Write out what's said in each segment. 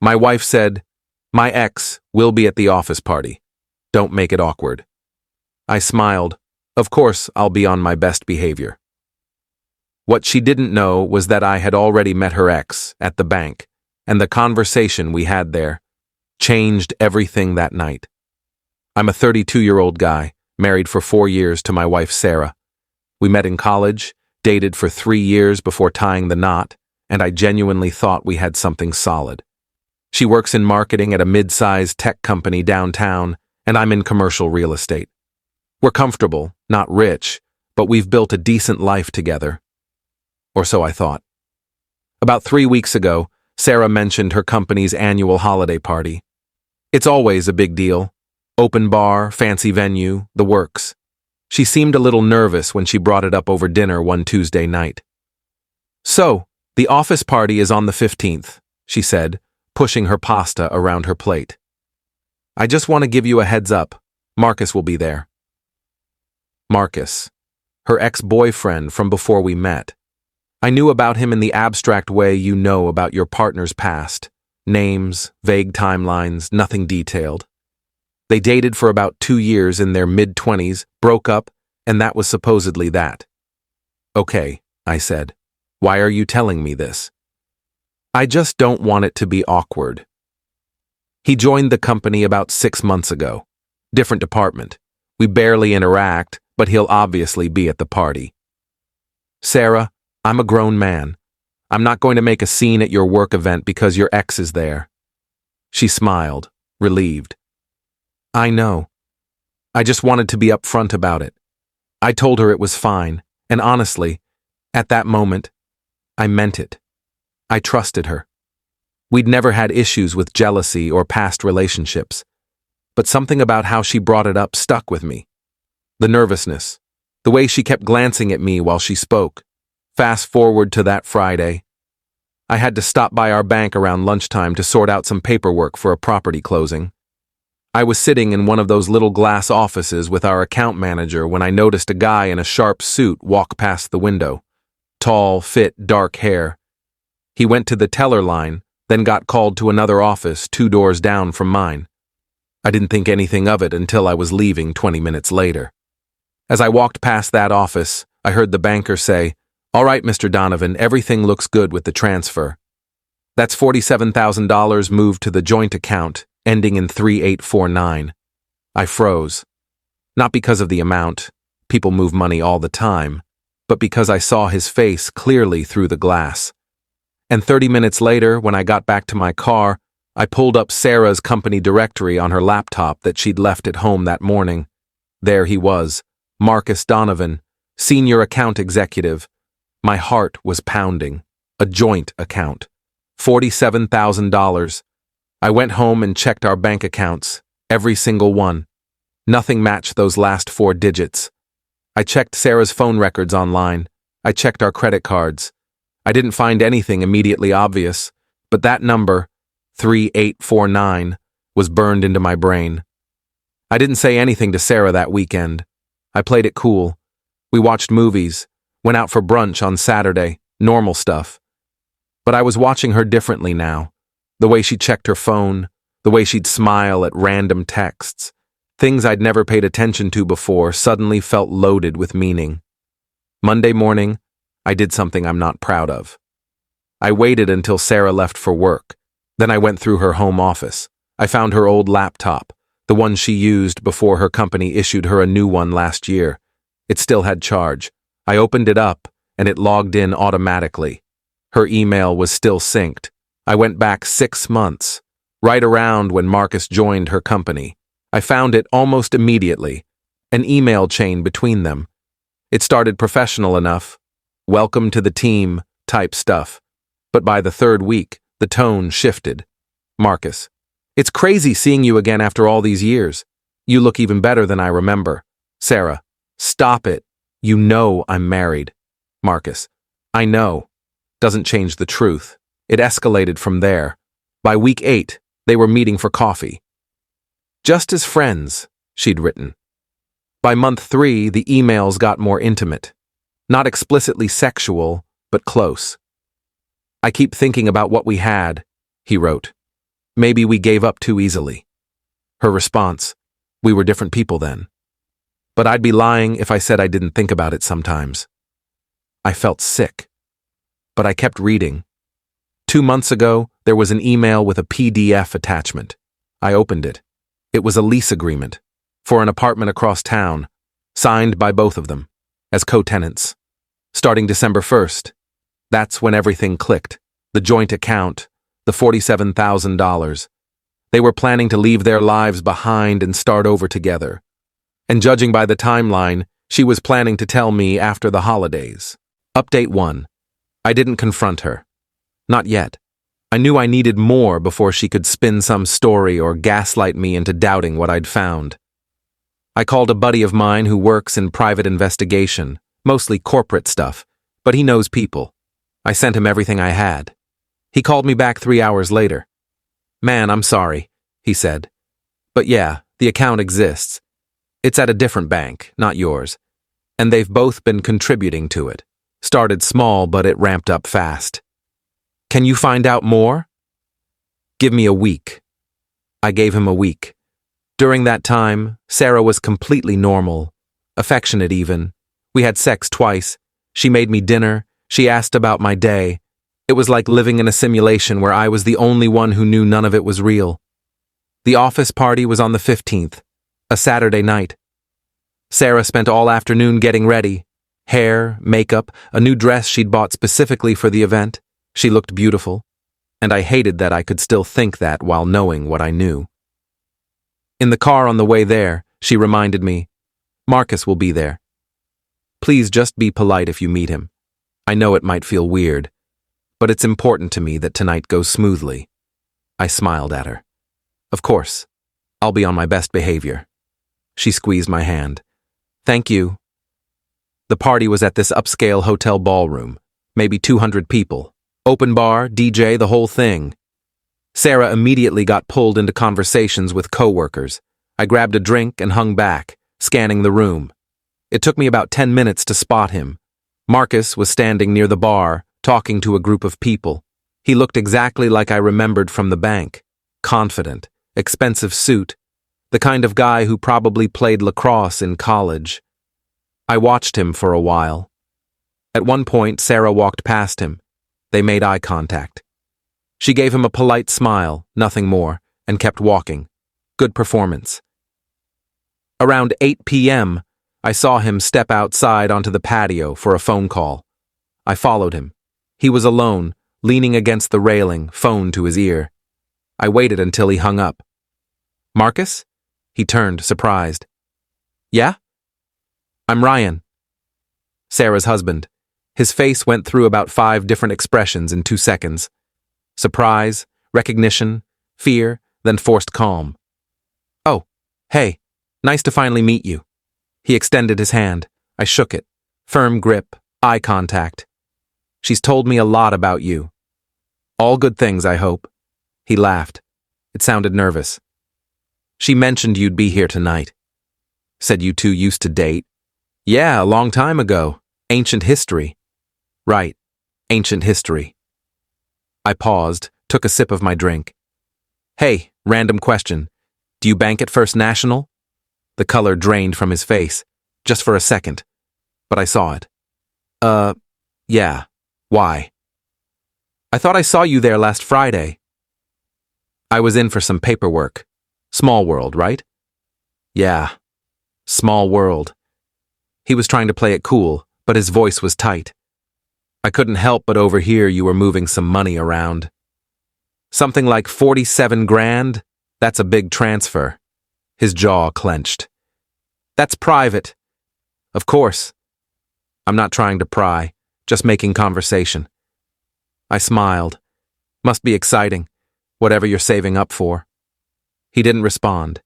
My wife said, "My ex will be at the office party. Don't make it awkward." I smiled. Of course, I'll be on my best behavior. What she didn't know was that I had already met her ex at the bank, and the conversation we had there changed everything that night. I'm a 32-year-old guy, married for 4 years to my wife Sarah. We met in college, dated for 3 years before tying the knot, and I genuinely thought we had something solid. She works in marketing at a mid-sized tech company downtown, and I'm in commercial real estate. We're comfortable, not rich, but we've built a decent life together. Or so I thought. About 3 weeks ago, Sarah mentioned her company's annual holiday party. It's always a big deal. Open bar, fancy venue, the works. She seemed a little nervous when she brought it up over dinner one Tuesday night. "So, the office party is on the 15th, she said, pushing her pasta around her plate. "I just want to give you a heads up. Marcus will be there." Marcus, her ex-boyfriend from before we met. I knew about him in the abstract way you know about your partner's past. Names, vague timelines, nothing detailed. They dated for about 2 years in their mid-20s, broke up, and that was supposedly that. "Okay," I said. "Why are you telling me this?" "I just don't want it to be awkward." He joined the company about 6 months ago. Different department. We barely interact, but he'll obviously be at the party. "Sarah, I'm a grown man. I'm not going to make a scene at your work event because your ex is there." She smiled, relieved. "I know. I just wanted to be upfront about it." I told her it was fine, and honestly, at that moment, I meant it. I trusted her. We'd never had issues with jealousy or past relationships, but something about how she brought it up stuck with me. The nervousness, the way she kept glancing at me while she spoke. Fast forward to that Friday. I had to stop by our bank around lunchtime to sort out some paperwork for a property closing. I was sitting in one of those little glass offices with our account manager when I noticed a guy in a sharp suit walk past the window. Tall, fit, dark hair. He went to the teller line, then got called to another office 2 doors down from mine. I didn't think anything of it until I was leaving 20 minutes later. As I walked past that office, I heard the banker say, "All right, Mr. Donovan, everything looks good with the transfer. That's $47,000 moved to the joint account, ending in 3849. I froze. Not because of the amount, people move money all the time, but because I saw his face clearly through the glass. And 30 minutes later, when I got back to my car, I pulled up Sarah's company directory on her laptop that she'd left at home that morning. There he was, Marcus Donovan, senior account executive. My heart was pounding. A joint account. $47,000. I went home and checked our bank accounts, every single one. Nothing matched those last 4 digits. I checked Sarah's phone records online. I checked our credit cards. I didn't find anything immediately obvious, but that number, 3849, was burned into my brain. I didn't say anything to Sarah that weekend. I played it cool. We watched movies, went out for brunch on Saturday, normal stuff. But I was watching her differently now. The way she checked her phone, the way she'd smile at random texts. Things I'd never paid attention to before suddenly felt loaded with meaning. Monday morning, I did something I'm not proud of. I waited until Sarah left for work. Then I went through her home office. I found her old laptop, the one she used before her company issued her a new one last year. It still had charge. I opened it up, and it logged in automatically. Her email was still synced. I went back 6 months, right around when Marcus joined her company. I found it almost immediately, an email chain between them. It started professional enough, welcome to the team type stuff. But by the 3rd week, the tone shifted. Marcus, it's crazy seeing you again after all these years. You look even better than I remember. Sarah, stop it. You know I'm married. Marcus, I know. Doesn't change the truth. It escalated from there. By week 8, they were meeting for coffee. Just as friends, she'd written. By month 3, the emails got more intimate. Not explicitly sexual, but close. I keep thinking about what we had, he wrote. Maybe we gave up too easily. Her response, we were different people then. But I'd be lying if I said I didn't think about it sometimes. I felt sick. But I kept reading. 2 months ago, there was an email with a PDF attachment. I opened it. It was a lease agreement for an apartment across town, signed by both of them, as co-tenants. Starting December 1st. That's when everything clicked. The joint account, the $47,000. They were planning to leave their lives behind and start over together. And judging by the timeline, she was planning to tell me after the holidays. Update 1. I didn't confront her. Not yet. I knew I needed more before she could spin some story or gaslight me into doubting what I'd found. I called a buddy of mine who works in private investigation, mostly corporate stuff, but he knows people. I sent him everything I had. He called me back 3 hours later. Man, I'm sorry, he said. But yeah, the account exists. It's at a different bank, not yours. And they've both been contributing to it. Started small, but it ramped up fast. Can you find out more? Give me a week. I gave him a week. During that time, Sarah was completely normal, affectionate even. We had sex twice. She made me dinner. She asked about my day. It was like living in a simulation where I was the only one who knew none of it was real. The office party was on the 15th, a Saturday night. Sarah spent all afternoon getting ready. Hair, makeup, a new dress she'd bought specifically for the event. She looked beautiful, and I hated that I could still think that while knowing what I knew. In the car on the way there, she reminded me, Marcus will be there. Please just be polite if you meet him. I know it might feel weird, but it's important to me that tonight goes smoothly. I smiled at her. Of course, I'll be on my best behavior. She squeezed my hand. Thank you. The party was at this upscale hotel ballroom, maybe 200 people. Open bar, DJ, the whole thing. Sarah immediately got pulled into conversations with coworkers. I grabbed a drink and hung back, scanning the room. It took me about 10 minutes to spot him. Marcus was standing near the bar, talking to a group of people. He looked exactly like I remembered from the bank. Confident, expensive suit, the kind of guy who probably played lacrosse in college. I watched him for a while. At one point, Sarah walked past him. They made eye contact. She gave him a polite smile, nothing more, and kept walking. Good performance. Around 8 p.m., I saw him step outside onto the patio for a phone call. I followed him. He was alone, leaning against the railing, phone to his ear. I waited until he hung up. Marcus? He turned, surprised. Yeah? I'm Ryan. Sarah's husband. His face went through about 5 different expressions in 2 seconds. Surprise, recognition, fear, then forced calm. Oh, hey, nice to finally meet you. He extended his hand. I shook it. Firm grip, eye contact. She's told me a lot about you. All good things, I hope. He laughed. It sounded nervous. She mentioned you'd be here tonight. Said you two used to date. Yeah, a long time ago. Ancient history. Right. Ancient history. I paused, took a sip of my drink. Hey, random question. Do you bank at First National? The color drained from his face, just for a second. But I saw it. Yeah. Why? I thought I saw you there last Friday. I was in for some paperwork. Small world, right? Yeah. Small world. He was trying to play it cool, but his voice was tight. I couldn't help but overhear you were moving some money around. Something like 47 grand? That's a big transfer. His jaw clenched. That's private. Of course. I'm not trying to pry, just making conversation. I smiled. Must be exciting, whatever you're saving up for. He didn't respond,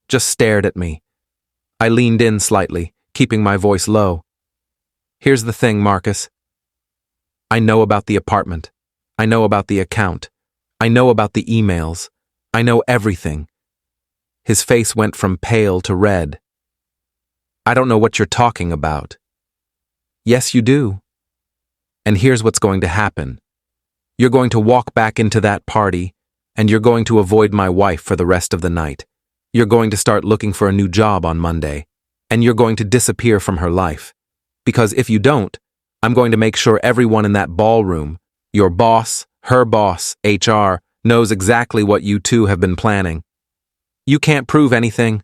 just stared at me. I leaned in slightly, keeping my voice low. Here's the thing, Marcus. I know about the apartment. I know about the account. I know about the emails. I know everything. His face went from pale to red. I don't know what you're talking about. Yes, you do. And here's what's going to happen. You're going to walk back into that party, and you're going to avoid my wife for the rest of the night. You're going to start looking for a new job on Monday, and you're going to disappear from her life. Because if you don't, I'm going to make sure everyone in that ballroom, your boss, her boss, HR, knows exactly what you two have been planning. You can't prove anything."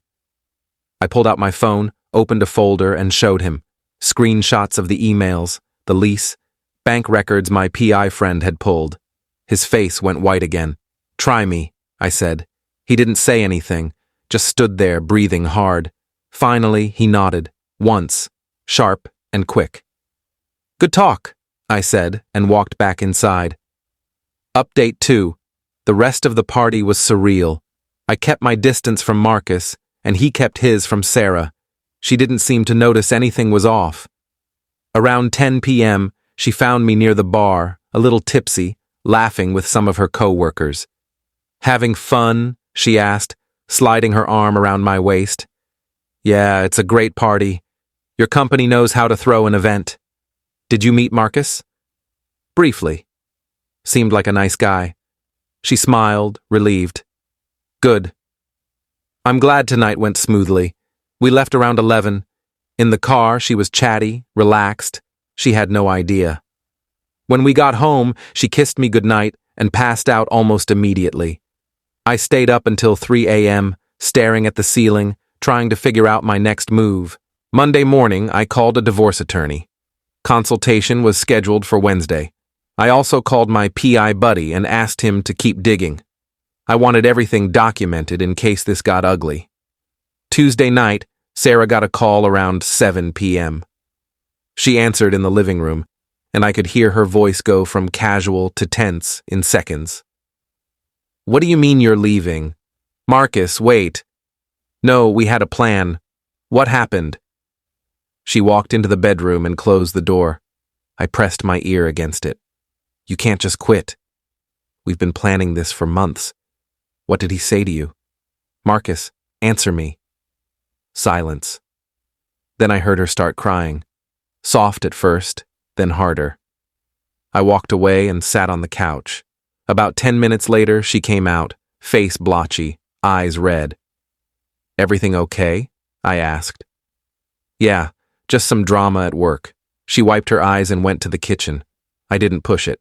I pulled out my phone, opened a folder, and showed him screenshots of the emails, the lease, bank records my PI friend had pulled. His face went white again. "Try me," I said. He didn't say anything, just stood there breathing hard. Finally, he nodded, once, sharp and quick. "Good talk," I said, and walked back inside. Update 2. The rest of the party was surreal. I kept my distance from Marcus, and he kept his from Sarah. She didn't seem to notice anything was off. Around 10 p.m., she found me near the bar, a little tipsy, laughing with some of her co-workers. "Having fun?" she asked, sliding her arm around my waist. "Yeah, it's a great party. Your company knows how to throw an event. Did you meet Marcus?" "Briefly. Seemed like a nice guy." She smiled, relieved. "Good. I'm glad tonight went smoothly. We left around 11. In the car, she was chatty, relaxed. She had no idea. When we got home, she kissed me goodnight and passed out almost immediately. I stayed up until 3 a.m., staring at the ceiling, trying to figure out my next move. Monday morning, I called a divorce attorney. Consultation was scheduled for Wednesday. I also called my PI buddy and asked him to keep digging. I wanted everything documented in case this got ugly. Tuesday night, Sarah got a call around 7 p.m. She answered in the living room, and I could hear her voice go from casual to tense in seconds. "What do you mean you're leaving?" "Marcus, wait." "No, we had a plan. What happened?" She walked into the bedroom and closed the door. I pressed my ear against it. "You can't just quit. We've been planning this for months. What did he say to you?" "Marcus, answer me." Silence. Then I heard her start crying. Soft at first, then harder. I walked away and sat on the couch. About 10 minutes later, she came out, face blotchy, eyes red. "Everything okay?" I asked. "Yeah, just some drama at work." She wiped her eyes and went to the kitchen. I didn't push it.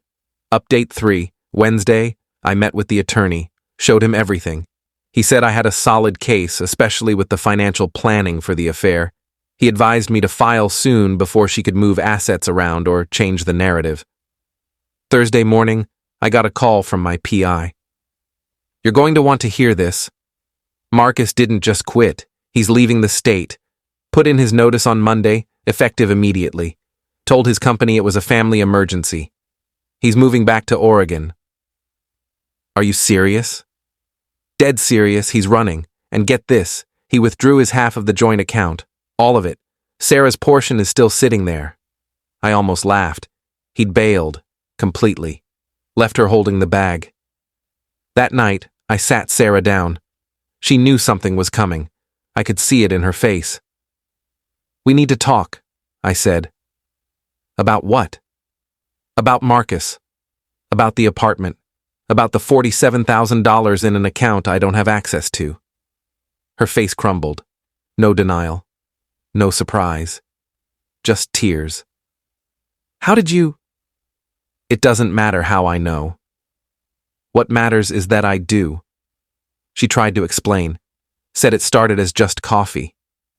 Update 3. Wednesday, I met with the attorney, showed him everything. He said I had a solid case, especially with the financial planning for the affair. He advised me to file soon before she could move assets around or change the narrative. Thursday morning, I got a call from my PI. "You're going to want to hear this. Marcus didn't just quit. He's leaving the state. Put in his notice on Monday, effective immediately. Told his company it was a family emergency. He's moving back to Oregon." "Are you serious?" "Dead serious, he's running. And get this, he withdrew his half of the joint account. All of it. Sarah's portion is still sitting there." I almost laughed. He'd bailed. Completely. Left her holding the bag. That night, I sat Sarah down. She knew something was coming. I could see it in her face. "We need to talk," I said. "About what?" "About Marcus. About the apartment. About the $47,000 in an account I don't have access to." Her face crumbled. No denial. No surprise. Just tears. "How did you—" "It doesn't matter how I know. What matters is that I do." She tried to explain. Said it started as just coffee.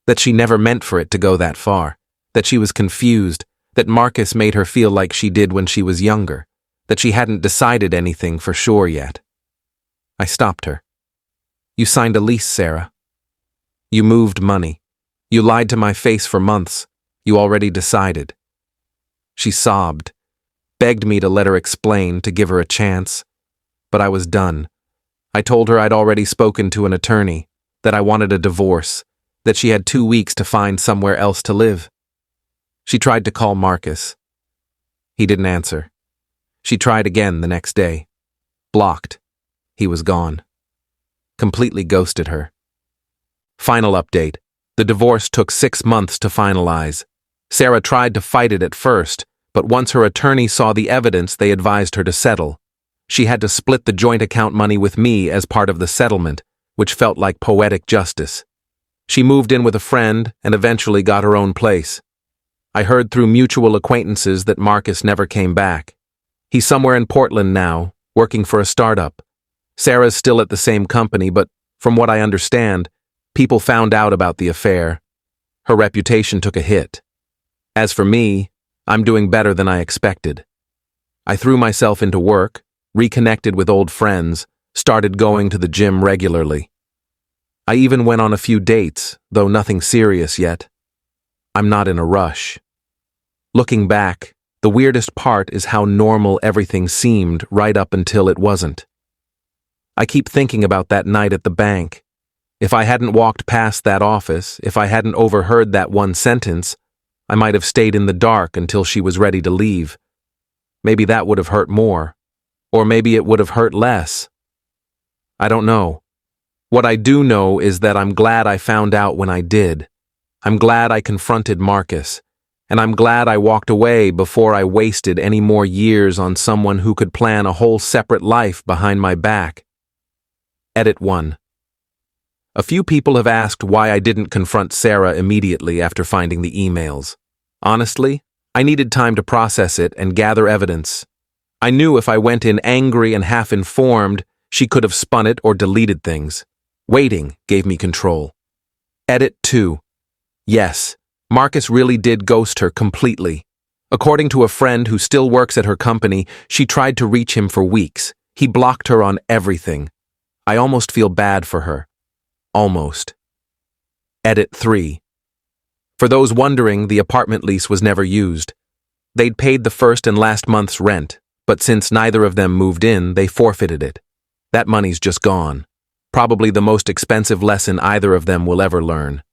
That she never meant for it to go that far. That she was confused. That Marcus made her feel like she did when she was younger. That she hadn't decided anything for sure yet. I stopped her. "You signed a lease, Sarah. You moved money. You lied to my face for months. You already decided." She sobbed, begged me to let her explain, to give her a chance. But I was done. I told her I'd already spoken to an attorney, that I wanted a divorce, that she had 2 weeks to find somewhere else to live. She tried to call Marcus. He didn't answer. She tried again the next day. Blocked. He was gone. Completely ghosted her. Final update. The divorce took 6 months to finalize. Sarah tried to fight it at first, but once her attorney saw the evidence, they advised her to settle. She had to split the joint account money with me as part of the settlement, which felt like poetic justice. She moved in with a friend and eventually got her own place. I heard through mutual acquaintances that Marcus never came back. He's somewhere in Portland now, working for a startup. Sarah's still at the same company, but from what I understand, people found out about the affair. Her reputation took a hit. As for me, I'm doing better than I expected. I threw myself into work, reconnected with old friends, started going to the gym regularly. I even went on a few dates, though nothing serious yet. I'm not in a rush. Looking back, the weirdest part is how normal everything seemed right up until it wasn't. I keep thinking about that night at the bank. If I hadn't walked past that office, if I hadn't overheard that one sentence, I might have stayed in the dark until she was ready to leave. Maybe that would have hurt more. Or maybe it would have hurt less. I don't know. What I do know is that I'm glad I found out when I did. I'm glad I confronted Marcus. And I'm glad I walked away before I wasted any more years on someone who could plan a whole separate life behind my back. Edit 1. A few people have asked why I didn't confront Sarah immediately after finding the emails. Honestly, I needed time to process it and gather evidence. I knew if I went in angry and half-informed, she could have spun it or deleted things. Waiting gave me control. Edit 2. Yes, Marcus really did ghost her completely. According to a friend who still works at her company, she tried to reach him for weeks. He blocked her on everything. I almost feel bad for her. Almost. Edit 3. For those wondering, the apartment lease was never used. They'd paid the first and last month's rent, but since neither of them moved in, they forfeited it. That money's just gone. Probably the most expensive lesson either of them will ever learn.